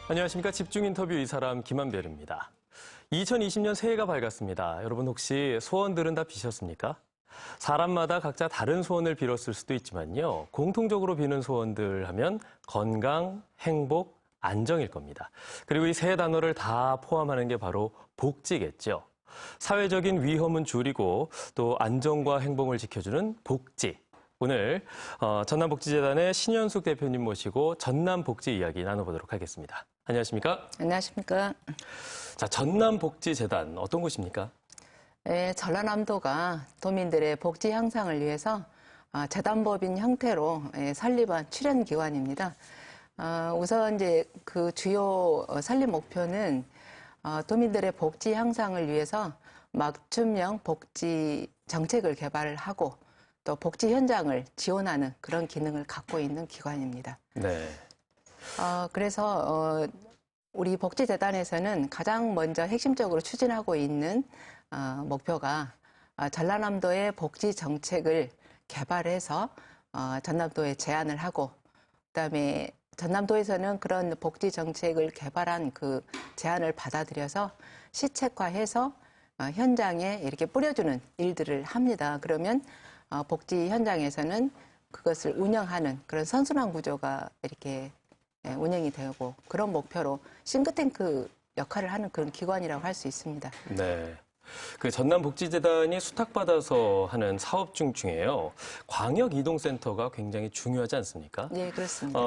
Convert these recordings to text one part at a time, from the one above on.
안녕하십니까. 집중 인터뷰 이 사람 김한별입니다. 2020년 새해가 밝았습니다. 여러분 혹시 소원들은 다 비셨습니까? 사람마다 각자 다른 소원을 빌었을 수도 있지만요. 공통적으로 비는 소원들 하면 건강, 행복, 안정일 겁니다. 그리고 이 세 단어를 다 포함하는 게 바로 복지겠죠. 사회적인 위험은 줄이고 또 안정과 행복을 지켜주는 복지. 오늘 전남복지재단의 신현숙 대표님 모시고 전남복지 이야기 나눠보도록 하겠습니다. 안녕하십니까? 안녕하십니까? 자, 전남복지재단 어떤 곳입니까? 전라남도가 도민들의 복지 향상을 위해서 재단법인 형태로 설립한 출연기관입니다. 우선 이제 그 주요 설립 목표는 도민들의 복지 향상을 위해서 맞춤형 복지 정책을 개발하고 또 복지 현장을 지원하는 그런 기능을 갖고 있는 기관입니다. 네. 그래서 우리 복지재단에서는 가장 먼저 핵심적으로 추진하고 있는 목표가 전라남도의 복지 정책을 개발해서 전남도에 제안을 하고, 그다음에 전남도에서는 그런 복지 정책을 개발한 그 제안을 받아들여서 시책화해서 현장에 이렇게 뿌려주는 일들을 합니다. 그러면 복지 현장에서는 그것을 운영하는 그런 선순환 구조가 이렇게 운영이 되고, 그런 목표로 싱크탱크 역할을 하는 그런 기관이라고 할 수 있습니다. 네. 그 전남복지재단이 수탁받아서 하는 사업 중에요. 광역이동센터가 굉장히 중요하지 않습니까? 네, 그렇습니다.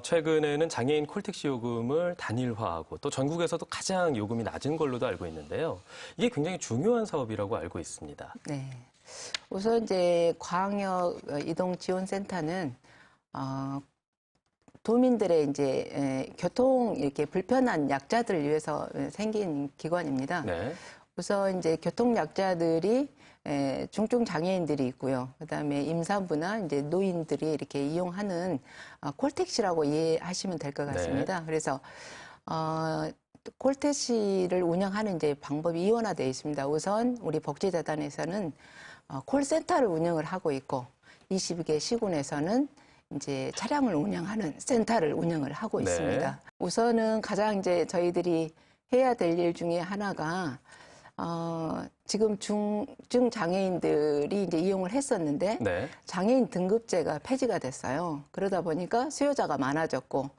최근에는 장애인 콜택시 요금을 단일화하고 또 전국에서도 가장 요금이 낮은 걸로도 알고 있는데요. 이게 굉장히 중요한 사업이라고 알고 있습니다. 네. 우선 이제 광역이동지원센터는 도민들의 이제 교통 이렇게 불편한 약자들을 위해서 생긴 기관입니다. 네. 우선 이제 교통 약자들이 중증 장애인들이 있고요. 그다음에 임산부나 이제 노인들이 이렇게 이용하는 콜택시라고 이해하시면 될 것 같습니다. 네. 그래서 콜택시를 운영하는 이제 방법이 이원화되어 있습니다. 우선 우리 복지재단에서는 콜센터를 운영을 하고 있고, 22개 시군에서는 이제 차량을 운영하는 센터를 운영을 하고 있습니다. 네. 우선은 가장 이제 저희들이 해야 될 일 중에 하나가 지금 중증 장애인들이 이제 이용을 했었는데 네. 장애인 등급제가 폐지가 됐어요. 그러다 보니까 수요자가 많아졌고,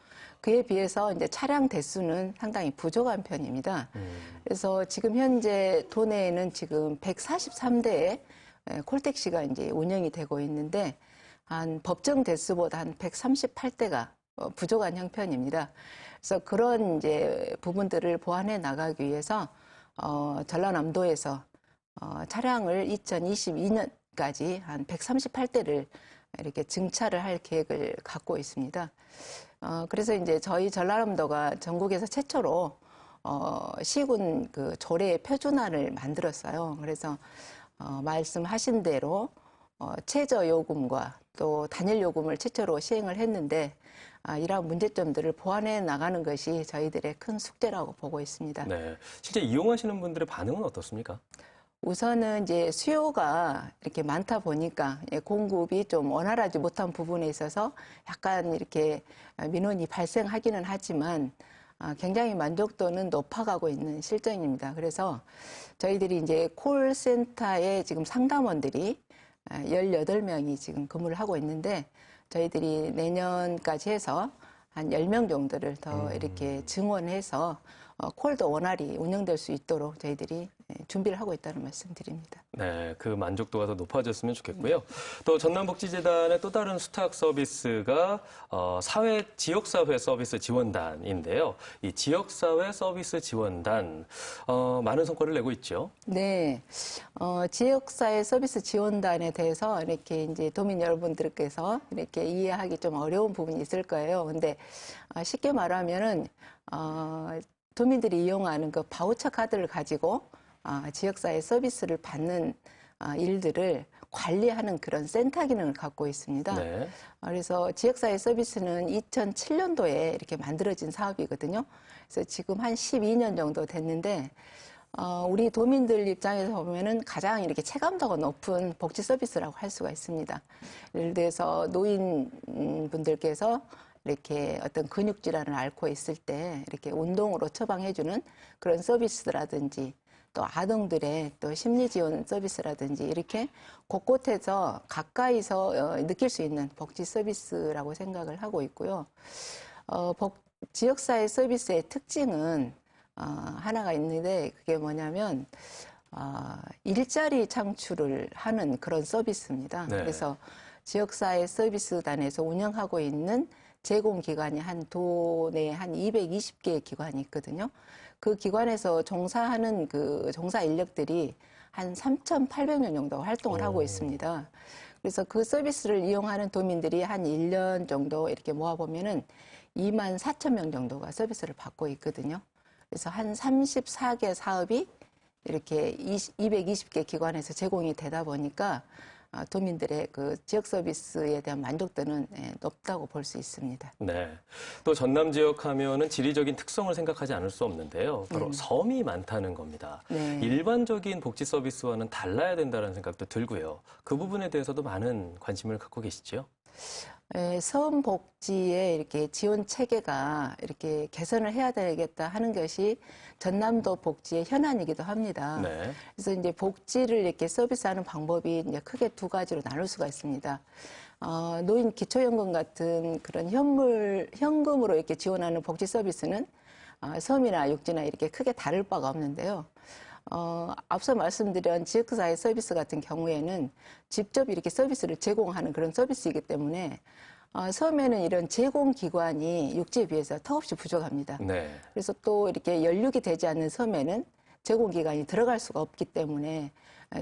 그에 비해서 이제 차량 대수는 상당히 부족한 편입니다. 그래서 지금 현재 도내에는 지금 143대의 콜택시가 이제 운영이 되고 있는데, 한 법정 대수보다 한 138대가 부족한 형편입니다. 그래서 그런 이제 부분들을 보완해 나가기 위해서 전라남도에서 차량을 2022년까지 한 138대를 이렇게 증차를 할 계획을 갖고 있습니다. 그래서 이제 저희 전라남도가 전국에서 최초로 시군 그 조례 표준화를 만들었어요. 그래서 말씀하신 대로 최저 요금과 또 단일 요금을 최초로 시행을 했는데, 이러한 문제점들을 보완해 나가는 것이 저희들의 큰 숙제라고 보고 있습니다. 네. 실제 이용하시는 분들의 반응은 어떻습니까? 우선은 이제 수요가 이렇게 많다 보니까 공급이 좀 원활하지 못한 부분에 있어서 약간 이렇게 민원이 발생하기는 하지만 굉장히 만족도는 높아가고 있는 실정입니다. 그래서 저희들이 이제 콜센터에 지금 상담원들이 18명이 지금 근무를 하고 있는데, 저희들이 내년까지 해서 한 10명 정도를 더 이렇게 증원해서 콜도 원활히 운영될 수 있도록 저희들이 준비를 하고 있다는 말씀 드립니다. 네, 그 만족도가 더 높아졌으면 좋겠고요. 또 전남복지재단의 또 다른 수탁 서비스가 지역사회 서비스 지원단인데요. 이 지역사회 서비스 지원단 많은 성과를 내고 있죠. 네, 지역사회 서비스 지원단에 대해서 이렇게 이제 도민 여러분들께서 이렇게 이해하기 좀 어려운 부분이 있을 거예요. 근데 쉽게 말하면은 도민들이 이용하는 그 바우처 카드를 가지고 지역사회 서비스를 받는 일들을 관리하는 그런 센터 기능을 갖고 있습니다. 네. 그래서 지역사회 서비스는 2007년도에 이렇게 만들어진 사업이거든요. 그래서 지금 한 12년 정도 됐는데, 우리 도민들 입장에서 보면은 가장 이렇게 체감도가 높은 복지 서비스라고 할 수가 있습니다. 예를 들어서 노인분들께서 이렇게 어떤 근육 질환을 앓고 있을 때 이렇게 운동으로 처방해주는 그런 서비스라든지 또 아동들의 또 심리 지원 서비스라든지 이렇게 곳곳에서 가까이서 느낄 수 있는 복지 서비스라고 생각을 하고 있고요. 지역사회 서비스의 특징은 하나가 있는데 그게 뭐냐면 일자리 창출을 하는 그런 서비스입니다. 네. 그래서 지역사회 서비스단에서 운영하고 있는 제공기관이 한 도내에 한 220개의 기관이 있거든요. 그 기관에서 종사하는 그 종사 인력들이 한 3,800명 정도 활동을 하고 있습니다. 그래서 그 서비스를 이용하는 도민들이 한 1년 정도 이렇게 모아보면은 2만 4천 명 정도가 서비스를 받고 있거든요. 그래서 한 34개 사업이 이렇게 220개 기관에서 제공이 되다 보니까 도민들의 그 지역 서비스에 대한 만족도는 높다고 볼 수 있습니다. 네. 또 전남 지역 하면은 지리적인 특성을 생각하지 않을 수 없는데요. 바로 섬이 많다는 겁니다. 네. 일반적인 복지 서비스와는 달라야 된다는 생각도 들고요. 그 부분에 대해서도 많은 관심을 갖고 계시죠? 섬 복지의 이렇게 지원 체계가 이렇게 개선을 해야 되겠다 하는 것이 전남도 복지의 현안이기도 합니다. 네. 그래서 이제 복지를 이렇게 서비스하는 방법이 이제 크게 두 가지로 나눌 수가 있습니다. 노인 기초연금 같은 그런 현금으로 이렇게 지원하는 복지 서비스는 섬이나 육지나 이렇게 크게 다를 바가 없는데요. 앞서 말씀드린 지역사회 서비스 같은 경우에는 직접 이렇게 서비스를 제공하는 그런 서비스이기 때문에 섬에는 이런 제공기관이 육지에 비해서 턱없이 부족합니다. 네. 그래서 또 이렇게 연륙이 되지 않는 섬에는 제공기관이 들어갈 수가 없기 때문에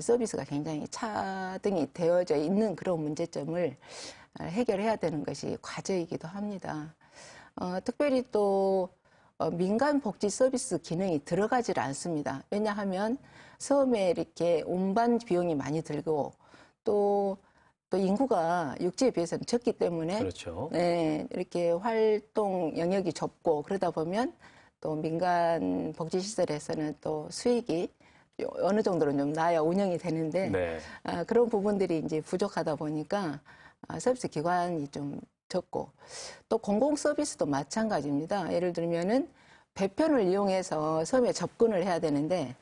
서비스가 굉장히 차등이 되어져 있는 그런 문제점을 해결해야 되는 것이 과제이기도 합니다. 특별히 또 민간 복지 서비스 기능이 들어가질 않습니다. 왜냐하면 섬에 이렇게 운반 비용이 많이 들고 또 인구가 육지에 비해서는 적기 때문에 그렇죠. 네, 이렇게 활동 영역이 좁고 그러다 보면 또 민간 복지 시설에서는 또 수익이 어느 정도는 좀 나야 운영이 되는데 네. 그런 부분들이 이제 부족하다 보니까 서비스 기관이 좀 적고 또 공공 서비스도 마찬가지입니다. 예를 들면은 배편을 이용해서 섬에 접근을 해야 되는데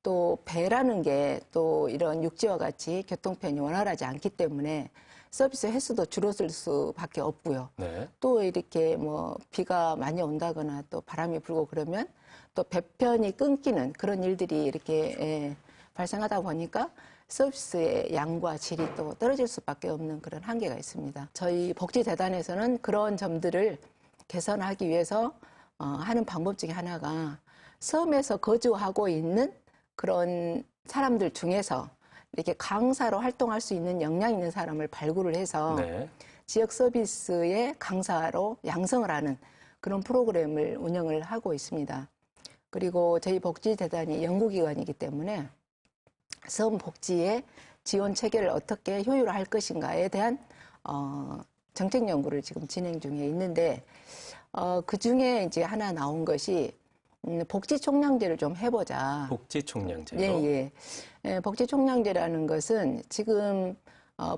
또 배라는 게 또 이런 육지와 같이 교통편이 원활하지 않기 때문에 서비스 횟수도 줄어들 수밖에 없고요. 네. 또 이렇게 뭐 비가 많이 온다거나 또 바람이 불고 그러면 또 배편이 끊기는 그런 일들이 이렇게 발생하다 보니까 서비스의 양과 질이 또 떨어질 수밖에 없는 그런 한계가 있습니다. 저희 복지재단에서는 그런 점들을 개선하기 위해서 하는 방법 중에 하나가 섬에서 거주하고 있는 그런 사람들 중에서 이렇게 강사로 활동할 수 있는 역량 있는 사람을 발굴을 해서 네. 지역 서비스의 강사로 양성을 하는 그런 프로그램을 운영을 하고 있습니다. 그리고 저희 복지재단이 연구기관이기 때문에 섬 복지의 지원 체계를 어떻게 효율화할 것인가에 대한 정책 연구를 지금 진행 중에 있는데 그 중에 이제 하나 나온 것이 복지 총량제를 좀 해보자. 복지 총량제요. 예. 복지 총량제라는 것은 지금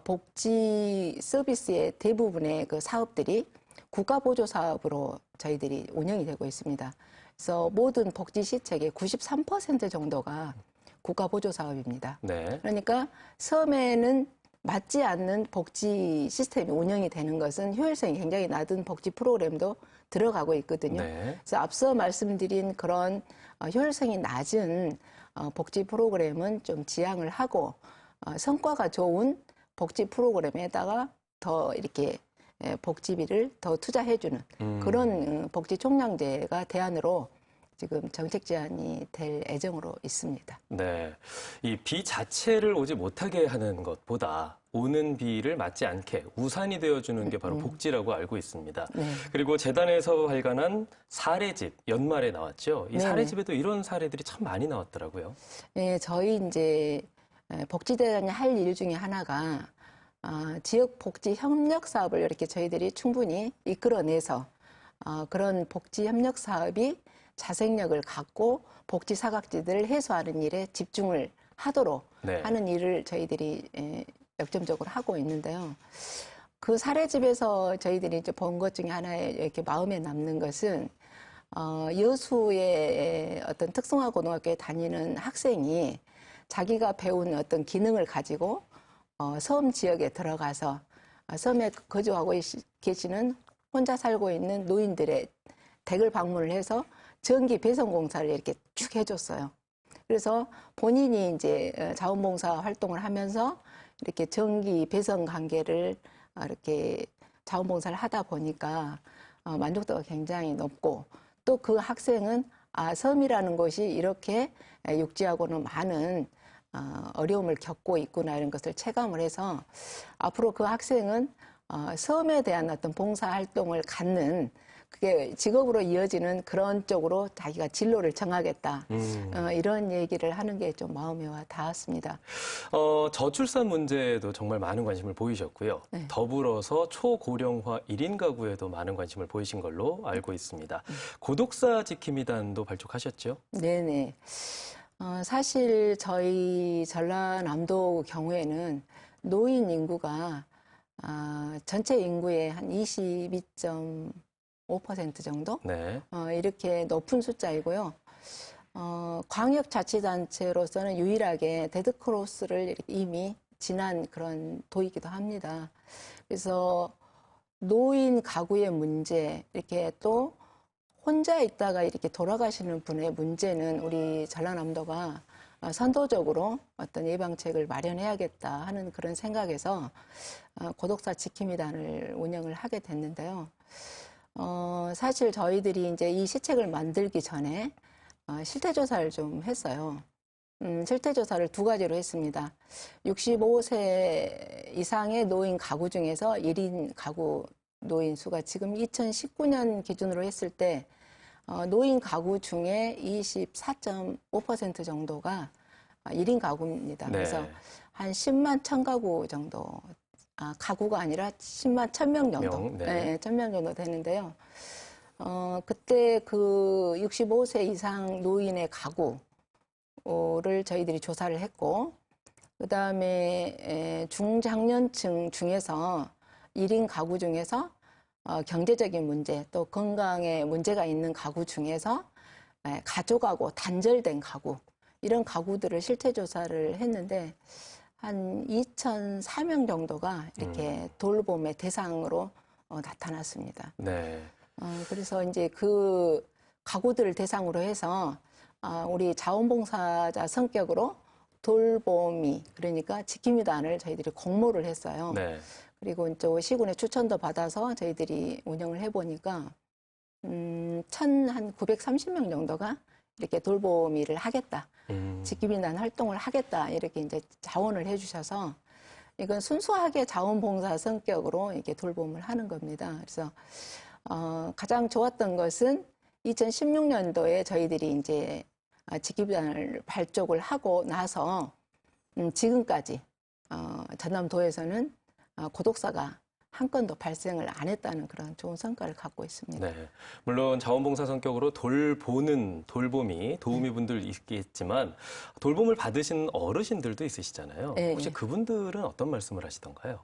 복지 서비스의 대부분의 그 사업들이 국가 보조 사업으로 저희들이 운영이 되고 있습니다. 그래서 모든 복지 시책의 93% 정도가 국가 보조 사업입니다. 네. 그러니까 섬에는 맞지 않는 복지 시스템이 운영이 되는 것은 효율성이 굉장히 낮은 복지 프로그램도 들어가고 있거든요. 네. 그래서 앞서 말씀드린 그런 효율성이 낮은 복지 프로그램은 좀 지양을 하고 성과가 좋은 복지 프로그램에다가 더 이렇게 복지비를 더 투자해주는 그런 복지 총량제가 대안으로 지금 정책 제안이 될 예정으로 있습니다. 네. 이 비 자체를 오지 못하게 하는 것보다 오는 비를 맞지 않게 우산이 되어주는 게 바로 복지라고 알고 있습니다. 네. 그리고 재단에서 발간한 사례집 연말에 나왔죠. 이 네네. 사례집에도 이런 사례들이 참 많이 나왔더라고요. 네, 저희 이제 복지대단이 할 일 중에 하나가 지역 복지 협력 사업을 이렇게 저희들이 충분히 이끌어내서 그런 복지 협력 사업이 자생력을 갖고 복지 사각지대를 해소하는 일에 집중을 하도록 네. 하는 일을 저희들이 역점적으로 하고 있는데요. 그 사례집에서 저희들이 이제 본 것 중에 하나에 이렇게 마음에 남는 것은 여수의 어떤 특성화고등학교에 다니는 학생이 자기가 배운 어떤 기능을 가지고 섬 지역에 들어가서 섬에 거주하고 계시는 혼자 살고 있는 노인들의 댁을 방문을 해서 전기 배선 공사를 이렇게 쭉 해줬어요. 그래서 본인이 이제 자원봉사 활동을 하면서 이렇게 전기 배선 관계를 이렇게 자원봉사를 하다 보니까 만족도가 굉장히 높고 또 그 학생은 섬이라는 곳이 이렇게 육지하고는 많은 어려움을 겪고 있구나 이런 것을 체감을 해서 앞으로 그 학생은 섬에 대한 어떤 봉사활동을 갖는 그게 직업으로 이어지는 그런 쪽으로 자기가 진로를 정하겠다. 이런 얘기를 하는 게 좀 마음에 와 닿았습니다. 저출산 문제에도 정말 많은 관심을 보이셨고요. 네. 더불어서 초고령화 1인 가구에도 많은 관심을 보이신 걸로 알고 있습니다. 고독사 지킴이단도 발족하셨죠? 네네. 사실 저희 전라남도 경우에는 노인 인구가 전체 인구의 한 22.5% 정도? 네. 이렇게 높은 숫자이고요. 광역자치단체로서는 유일하게 데드크로스를 이렇게 이미 지난 그런 도이기도 합니다. 그래서 노인 가구의 문제, 이렇게 또 혼자 있다가 이렇게 돌아가시는 분의 문제는 우리 전라남도가 선도적으로 어떤 예방책을 마련해야겠다 하는 그런 생각에서 고독사 지킴이단을 운영을 하게 됐는데요. 사실 저희들이 이제 이 시책을 만들기 전에 실태조사를 좀 했어요. 실태조사를 두 가지로 했습니다. 65세 이상의 노인 가구 중에서 1인 가구 노인 수가 지금 2019년 기준으로 했을 때 노인 가구 중에 24.5% 정도가 1인 가구입니다. 네. 그래서 한 10만 1000가구 정도, 가구가 아니라 10만 1000명 정도, 네. 1000명 정도 되는데요. 그때 그 65세 이상 노인의 가구를 저희들이 조사를 했고, 그 다음에 중장년층 중에서 1인 가구 중에서 경제적인 문제 또 건강에 문제가 있는 가구 중에서 가족하고 단절된 가구 이런 가구들을 실태 조사를 했는데 한 2,004명 정도가 이렇게 돌봄의 대상으로 나타났습니다. 네. 그래서 이제 그 가구들을 대상으로 해서 우리 자원봉사자 성격으로 돌봄이 그러니까 지킴이단을 저희들이 공모를 했어요. 네. 그리고 또 시군의 추천도 받아서 저희들이 운영을 해보니까 한 930명 정도가 이렇게 돌보미를 하겠다, 지킴이단 활동을 하겠다 이렇게 이제 자원을 해주셔서 이건 순수하게 자원봉사 성격으로 이렇게 돌봄을 하는 겁니다. 그래서 가장 좋았던 것은 2016년도에 저희들이 이제 지킴이단을 발족을 하고 나서 지금까지 전남도에서는 고독사가 한 건도 발생을 안 했다는 그런 좋은 성과를 갖고 있습니다. 네. 물론 자원봉사 성격으로 돌보는 돌봄이 도우미 분들 있겠지만 돌봄을 받으신 어르신들도 있으시잖아요. 네. 혹시 그분들은 어떤 말씀을 하시던가요?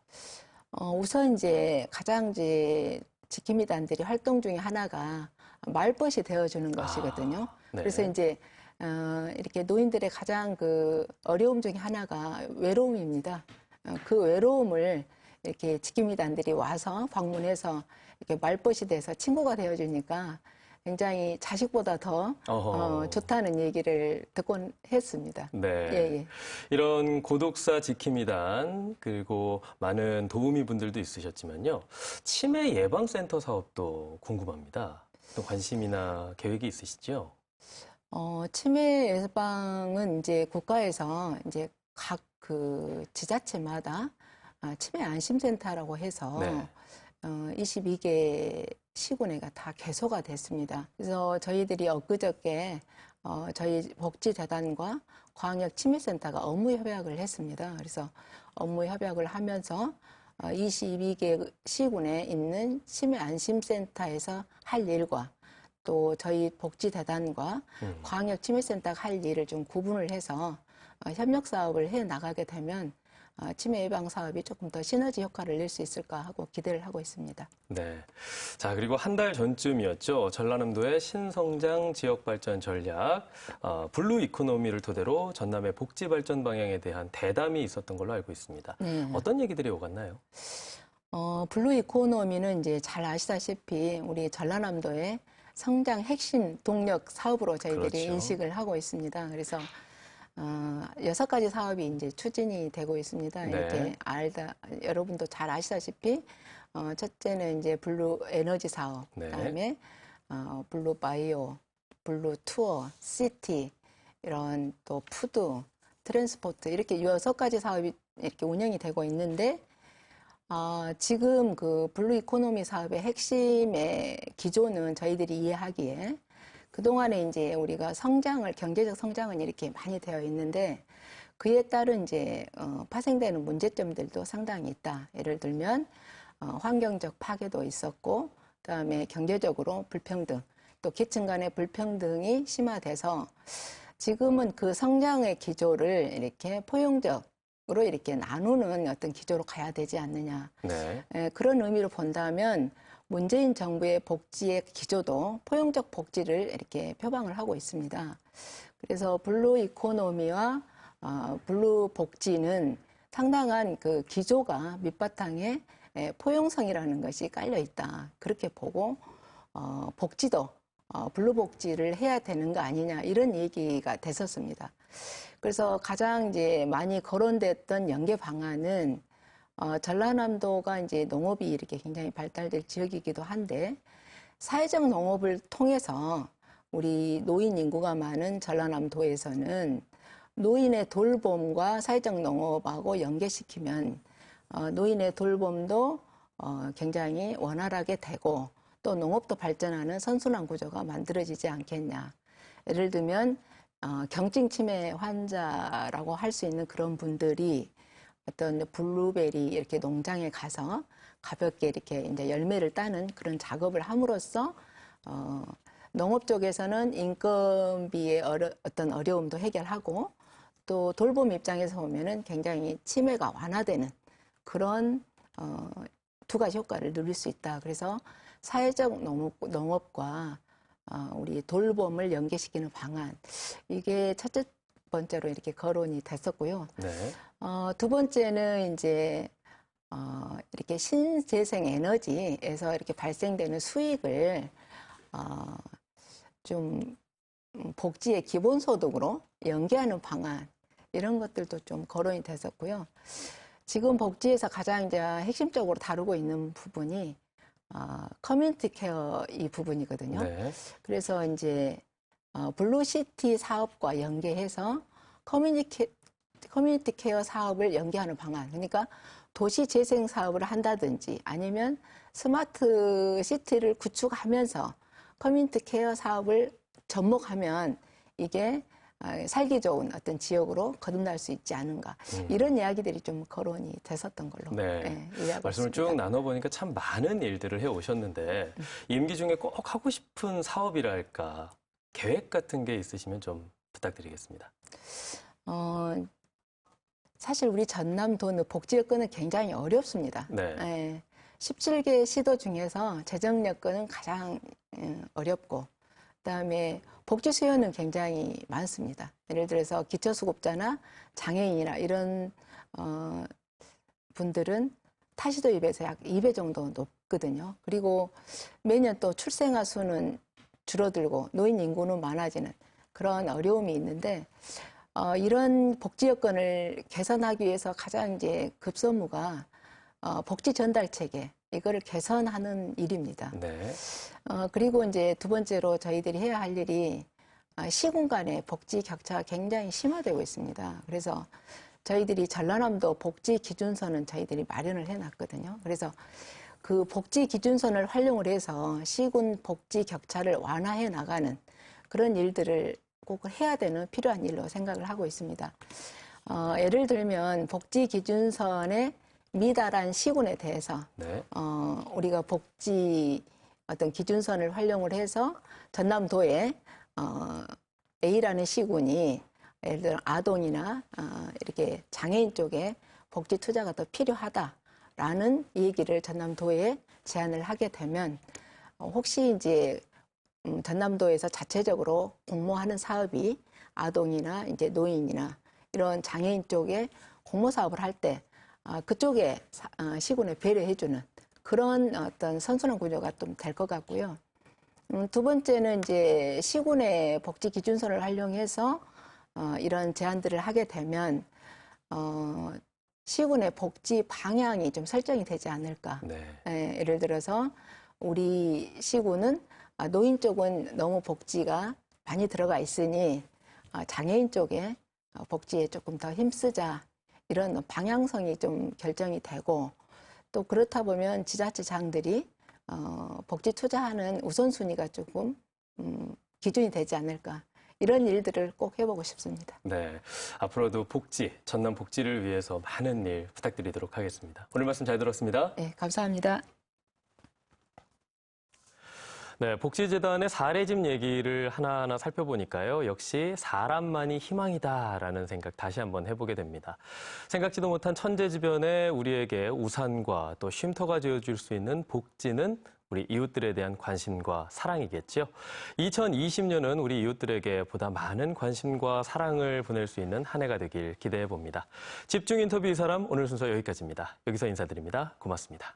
우선 이제 가장 이제 지킴이단들이 활동 중에 하나가 말벗이 되어주는 것이거든요. 네. 그래서 이제 이렇게 노인들의 가장 그 어려움 중에 하나가 외로움입니다. 그 외로움을 이렇게 지킴이단들이 와서 방문해서 이렇게 말벗이 돼서 친구가 되어주니까 굉장히 자식보다 더 좋다는 얘기를 듣곤 했습니다. 네. 예. 이런 고독사 지킴이단 그리고 많은 도우미 분들도 있으셨지만요. 치매 예방센터 사업도 궁금합니다. 또 관심이나 계획이 있으시죠? 치매 예방은 이제 국가에서 이제 각 그 지자체마다 치매 안심센터라고 해서 네. 22개 시군회가 다 개소가 됐습니다. 그래서 저희들이 엊그저께 저희 복지재단과 광역치매센터가 업무 협약을 했습니다. 그래서 업무 협약을 하면서 22개 시군에 있는 치매 안심센터에서 할 일과 또 저희 복지재단과 광역치매센터가 할 일을 좀 구분을 해서 협력 사업을 해 나가게 되면 치매 예방 사업이 조금 더 시너지 효과를 낼 수 있을까 하고 기대를 하고 있습니다. 네. 자, 그리고 한 달 전쯤이었죠. 전라남도의 신성장 지역 발전 전략, 블루 이코노미를 토대로 전남의 복지 발전 방향에 대한 대담이 있었던 걸로 알고 있습니다. 네. 어떤 얘기들이 오갔나요? 블루 이코노미는 이제 잘 아시다시피 우리 전라남도의 성장 핵심 동력 사업으로 저희들이 그렇죠. 인식을 하고 있습니다. 그래서 6가지 사업이 이제 추진이 되고 있습니다. 네. 이렇게 여러분도 잘 아시다시피 첫째는 이제 블루 에너지 사업, 네. 그다음에 블루 바이오, 블루 투어, 시티 이런 또 푸드, 트랜스포트 이렇게 6가지 사업이 이렇게 운영이 되고 있는데 지금 그 블루 이코노미 사업의 핵심의 기조는 저희들이 이해하기에 그동안에 이제 우리가 경제적 성장은 이렇게 많이 되어 있는데 그에 따른 이제 파생되는 문제점들도 상당히 있다. 예를 들면 환경적 파괴도 있었고, 그다음에 경제적으로 불평등, 또 계층 간의 불평등이 심화돼서 지금은 그 성장의 기조를 이렇게 포용적으로 이렇게 나누는 어떤 기조로 가야 되지 않느냐. 네. 그런 의미로 본다면 문재인 정부의 복지의 기조도 포용적 복지를 이렇게 표방을 하고 있습니다. 그래서 블루 이코노미와 블루 복지는 상당한 그 기조가 밑바탕에 포용성이라는 것이 깔려 있다. 그렇게 보고 복지도 블루 복지를 해야 되는 거 아니냐 이런 얘기가 됐었습니다. 그래서 가장 이제 많이 거론됐던 연계 방안은 전라남도가 이제 농업이 이렇게 굉장히 발달될 지역이기도 한데 사회적 농업을 통해서 우리 노인 인구가 많은 전라남도에서는 노인의 돌봄과 사회적 농업하고 연계시키면 노인의 돌봄도 굉장히 원활하게 되고 또 농업도 발전하는 선순환 구조가 만들어지지 않겠냐. 예를 들면 경증 치매 환자라고 할 수 있는 그런 분들이 어떤 블루베리 이렇게 농장에 가서 가볍게 이렇게 이제 열매를 따는 그런 작업을 함으로써 농업 쪽에서는 인건비의 어떤 어려움도 해결하고 또 돌봄 입장에서 보면은 굉장히 치매가 완화되는 그런 두 가지 효과를 누릴 수 있다. 그래서 사회적 농업과 우리 돌봄을 연계시키는 방안 이게 첫째 번째로 이렇게 거론이 됐었고요. 네. 두 번째는 이제 이렇게 신재생 에너지에서 이렇게 발생되는 수익을 좀 복지의 기본소득으로 연계하는 방안 이런 것들도 좀 거론이 됐었고요. 지금 복지에서 가장 이제 핵심적으로 다루고 있는 부분이 커뮤니티 케어 이 부분이거든요. 네. 그래서 이제 블루시티 사업과 연계해서 커뮤니티 케어 사업을 연계하는 방안. 그러니까 도시 재생 사업을 한다든지 아니면 스마트 시티를 구축하면서 커뮤니티 케어 사업을 접목하면 이게 살기 좋은 어떤 지역으로 거듭날 수 있지 않은가. 이런 이야기들이 좀 거론이 됐었던 걸로 네. 이해하고 말씀을 있습니다. 쭉 나눠보니까 참 많은 일들을 해오셨는데 임기 중에 꼭 하고 싶은 사업이랄까 계획 같은 게 있으시면 좀 부탁드리겠습니다. 사실 우리 전남도는 복지 여건은 굉장히 어렵습니다. 네. 17개 시도 중에서 재정 여건은 가장 어렵고 그다음에 복지 수요는 굉장히 많습니다. 예를 들어서 기초수급자나 장애인이나 이런 분들은 타시도에 비해서 약 2배 정도 높거든요. 그리고 매년 또 출생아 수는 줄어들고 노인 인구는 많아지는 그런 어려움이 있는데 이런 복지 여건을 개선하기 위해서 가장 이제 급선무가 복지 전달 체계 이거를 개선하는 일입니다. 네. 그리고 이제 두 번째로 저희들이 해야 할 일이 시군 간의 복지 격차가 굉장히 심화되고 있습니다. 그래서 저희들이 전라남도 복지 기준선은 저희들이 마련을 해놨거든요. 그래서 그 복지 기준선을 활용을 해서 시군 복지 격차를 완화해 나가는 그런 일들을 꼭 해야 되는 필요한 일로 생각을 하고 있습니다. 예를 들면 복지 기준선에 미달한 시군에 대해서 네. 우리가 복지 어떤 기준선을 활용을 해서 전남도에 A라는 시군이 예를 들어 아동이나 이렇게 장애인 쪽에 복지 투자가 더 필요하다라는 얘기를 전남도에 제안을 하게 되면 혹시 이제 전남도에서 자체적으로 공모하는 사업이 아동이나 이제 노인이나 이런 장애인 쪽에 공모 사업을 할 때 그쪽에 시군에 배려해주는 그런 어떤 선순환 구조가 좀 될 것 같고요. 두 번째는 이제 시군의 복지 기준서를 활용해서 이런 제안들을 하게 되면 시군의 복지 방향이 좀 설정이 되지 않을까. 네. 예를 들어서 우리 시군은 노인 쪽은 너무 복지가 많이 들어가 있으니 장애인 쪽에 복지에 조금 더 힘쓰자. 이런 방향성이 좀 결정이 되고 또 그렇다 보면 지자체장들이 복지 투자하는 우선순위가 조금 기준이 되지 않을까. 이런 일들을 꼭 해보고 싶습니다. 네. 앞으로도 복지, 전남 복지를 위해서 많은 일 부탁드리도록 하겠습니다. 오늘 말씀 잘 들었습니다. 네, 감사합니다. 네, 복지재단의 사례집 얘기를 하나하나 살펴보니까요. 역시 사람만이 희망이다라는 생각 다시 한번 해보게 됩니다. 생각지도 못한 천재지변에 우리에게 우산과 또 쉼터가 되어줄 수 있는 복지는 우리 이웃들에 대한 관심과 사랑이겠죠. 2020년은 우리 이웃들에게 보다 많은 관심과 사랑을 보낼 수 있는 한 해가 되길 기대해 봅니다. 집중 인터뷰 이 사람 오늘 순서 여기까지입니다. 여기서 인사드립니다. 고맙습니다.